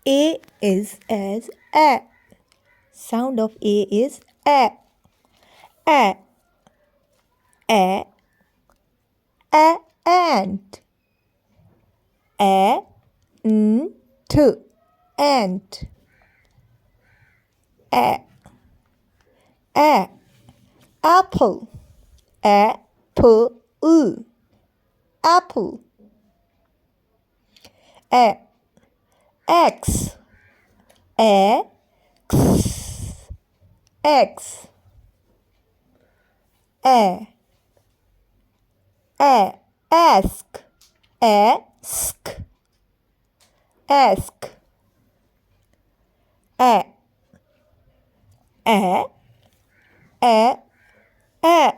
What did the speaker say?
A is as a. Sound of A is a. A. A. Ant. Ant. Ant. A. Apple. Apple. Apple. X. X. X. Ask. Ask. Ask. A. A. A.